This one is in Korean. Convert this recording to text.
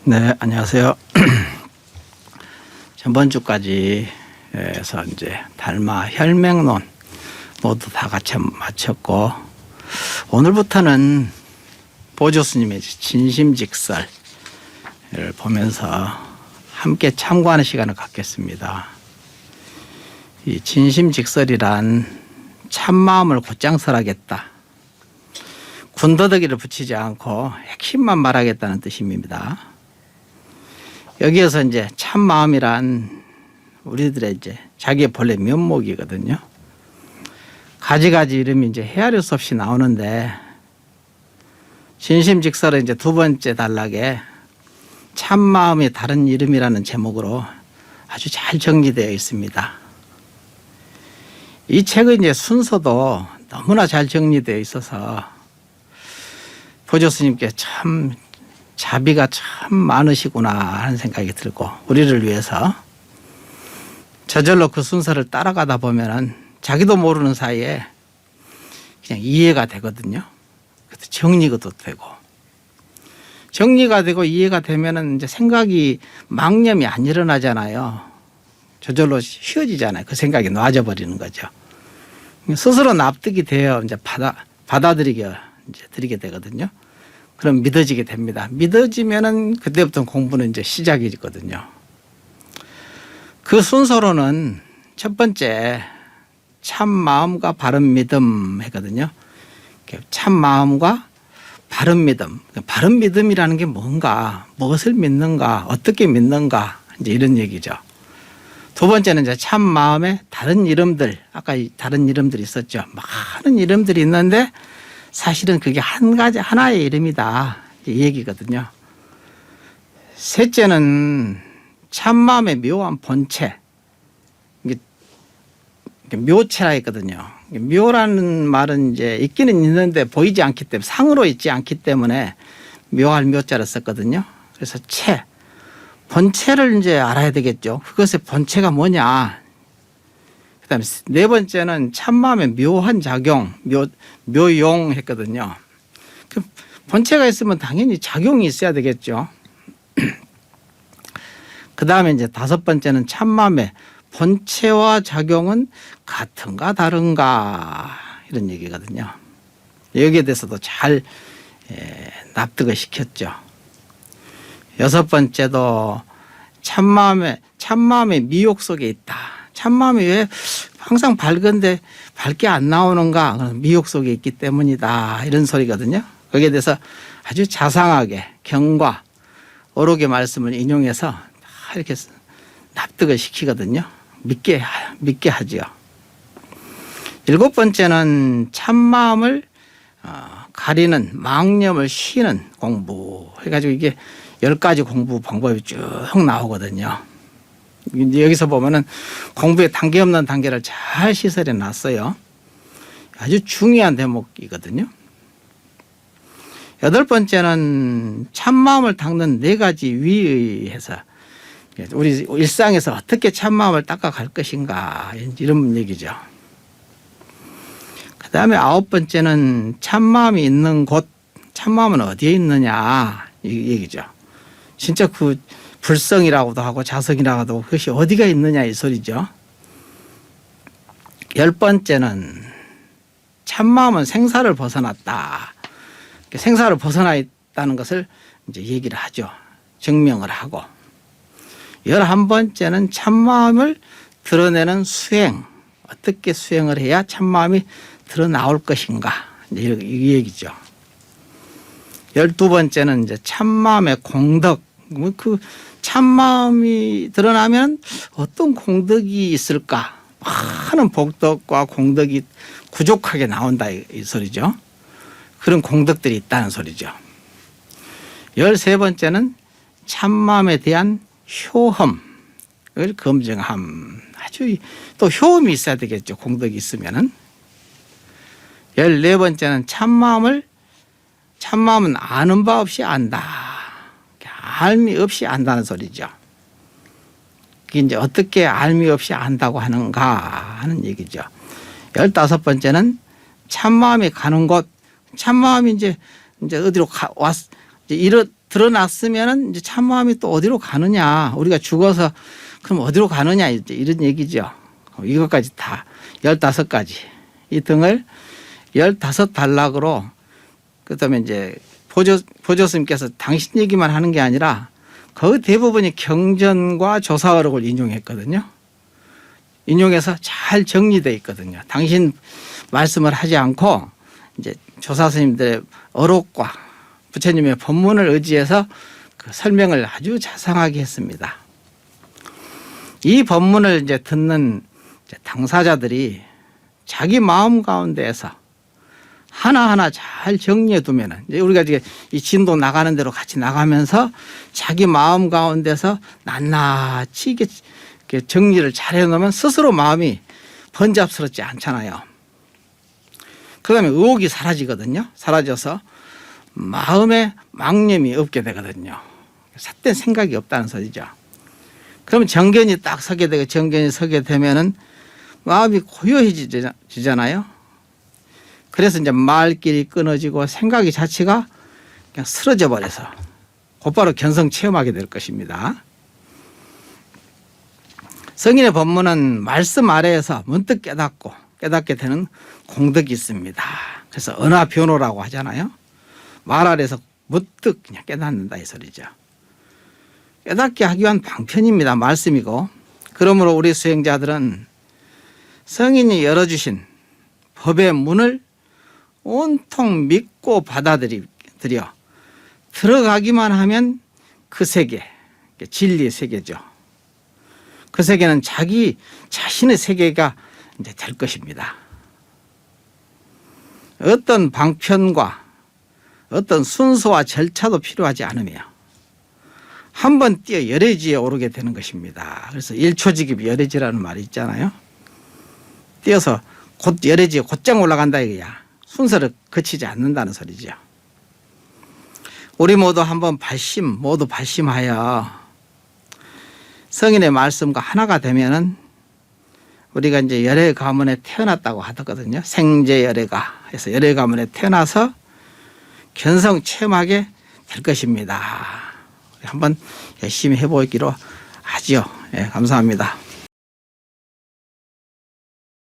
네, 안녕하세요. 전번 주까지 해서 이제 달마 혈맹론 모두 다 같이 마쳤고, 오늘부터는 보조 스님의 진심직설을 보면서 함께 참고하는 시간을 갖겠습니다. 이 진심직설이란 참마음을 곧장 설하겠다, 군더더기를 붙이지 않고 핵심만 말하겠다는 뜻입니다. 여기에서 이제 참마음이란 우리들의 이제 자기의 본래 면목이거든요. 가지가지 이름이 이제 헤아릴 수 없이 나오는데, 진심직설의 이제 두 번째 단락에 참마음이 다른 이름이라는 제목으로 아주 잘 정리되어 있습니다. 이 책의 이제 순서도 너무나 잘 정리되어 있어서 보조 스님께 참 자비가 참 많으시구나 하는 생각이 들고, 우리를 위해서 저절로 그 순서를 따라가다 보면은 자기도 모르는 사이에 그냥 이해가 되거든요. 정리가 되고 이해가 되면은 이제 생각이 망념이 안 일어나잖아요. 저절로 쉬워지잖아요. 그 생각이 놔져 버리는 거죠. 스스로 납득이 되어 이제 받아들이게 이제 드리게 되거든요. 그럼 믿어지게 됩니다. 믿어지면은 그때부터 공부는 이제 시작이거든요. 그 순서로는 첫 번째 참 마음과 바른 믿음 했거든요. 참 마음과 바른 믿음. 바른 믿음이라는 게 뭔가, 무엇을 믿는가, 어떻게 믿는가, 이제 이런 얘기죠. 두 번째는 이제 참 마음의 다른 이름들, 아까 다른 이름들이 있었죠. 많은 이름들이 있는데 사실은 그게 하나의 이름이다, 이 얘기거든요. 셋째는 참마음의 묘한 본체, 이게 묘체라 했거든요. 묘라는 말은 이제 있기는 있는데 보이지 않기 때문에, 상으로 있지 않기 때문에 묘할 묘자를 썼거든요. 그래서 본체를 이제 알아야 되겠죠. 그것의 본체가 뭐냐. 그다음에 네 번째는 참마음의 묘한 작용, 묘용 했거든요. 그 본체가 있으면 당연히 작용이 있어야 되겠죠. 그다음에 이제 다섯 번째는 참마음의 본체와 작용은 같은가 다른가, 이런 얘기거든요. 여기에 대해서도 잘 납득을 시켰죠. 여섯 번째도 참마음의 미혹 속에 있다. 참마음이 왜 항상 밝은데 밝게 안 나오는가? 미혹 속에 있기 때문이다, 이런 소리거든요. 거기에 대해서 아주 자상하게 경과 어록의 말씀을 인용해서 다 이렇게 납득을 시키거든요. 믿게 하지요. 일곱 번째는 참마음을 가리는 망념을 쉬는 공부 해가지고 이게 10가지 공부 방법이 쭉 나오거든요. 여기서 보면은 공부에 단계 없는 단계를 잘 시설해 놨어요. 아주 중요한 대목이거든요. 여덟 번째는 참마음을 닦는 4가지 위의해서 우리 일상에서 어떻게 참마음을 닦아갈 것인가, 이런 얘기죠. 그 다음에 아홉 번째는 참마음이 있는 곳, 참마음은 어디에 있느냐, 이 얘기죠. 진짜 그 불성이라고도 하고 자성이라고도 하고 그것이 어디가 있느냐, 이 소리죠. 열 번째는 참마음은 생사를 벗어났다. 생사를 벗어나 있다는 것을 이제 얘기를 하죠. 증명을 하고. 11번째는 참마음을 드러내는 수행, 어떻게 수행을 해야 참마음이 드러나올 것인가, 이 얘기죠. 12번째는 이제 참마음의 공덕, 그 참마음이 드러나면 어떤 공덕이 있을까, 많은 복덕과 공덕이 부족하게 나온다, 이 소리죠. 그런 공덕들이 있다는 소리죠. 13번째는 참마음에 대한 효험을 검증함. 아주 또 효험이 있어야 되겠죠. 공덕이 있으면은. 14번째는 참마음은 아는 바 없이 안다. 알미 없이 안다는 소리죠. 그게 이제 어떻게 알미 없이 안다고 하는가 하는 얘기죠. 15번째는 참마음이 가는 곳, 참마음이 이제 어디로 드러났으면은 이제 참마음이 또 어디로 가느냐. 우리가 죽어서 그럼 어디로 가느냐. 이제 이런 얘기죠. 이것까지 다 15가지. 이 등을 15단락으로 그다음에 이제 보조스님께서 당신 얘기만 하는 게 아니라 거의 대부분이 경전과 조사어록을 인용했거든요. 인용해서 잘 정리되어 있거든요. 당신 말씀을 하지 않고 이제 조사 스님들의 어록과 부처님의 법문을 의지해서 그 설명을 아주 자상하게 했습니다. 이 법문을 이제 듣는 이제 당사자들이 자기 마음 가운데에서 하나하나 잘 정리해 두면은 이제 우리가 이제 이 진도 나가는 대로 같이 나가면서 자기 마음 가운데서 낱낱이 이렇게 정리를 잘 해놓으면 스스로 마음이 번잡스럽지 않잖아요. 그다음에 의혹이 사라지거든요. 사라져서 마음에 망념이 없게 되거든요. 삿된 생각이 없다는 소리죠. 그러면 정견이 딱 서게 되고 정견이 서게 되면은 마음이 고요해지잖아요. 그래서 이제 말길이 끊어지고 생각이 자체가 그냥 쓰러져 버려서 곧바로 견성 체험하게 될 것입니다. 성인의 법문은 말씀 아래에서 문득 깨닫게 되는 공덕이 있습니다. 그래서 은하변호라고 하잖아요. 말 아래에서 문득 그냥 깨닫는다 이 소리죠. 깨닫게 하기 위한 방편입니다. 말씀이고. 그러므로 우리 수행자들은 성인이 열어주신 법의 문을 온통 믿고 받아들여 들어가기만 하면 그 세계, 진리의 세계죠. 그 세계는 자기 자신의 세계가 이제 될 것입니다. 어떤 방편과 어떤 순서와 절차도 필요하지 않으며 한번 뛰어 열애지에 오르게 되는 것입니다. 그래서 일초직입 열애지라는 말이 있잖아요. 뛰어서 곧 열애지에 곧장 올라간다 이거야. 순서를 거치지 않는다는 소리죠. 우리 모두 한번 모두 발심하여 성인의 말씀과 하나가 되면은 우리가 이제 열애 가문에 태어났다고 하거든요. 생제 열애가 해서 열애 가문에 태어나서 견성 체험하게 될 것입니다. 한번 열심히 해보기로 하죠. 예, 감사합니다.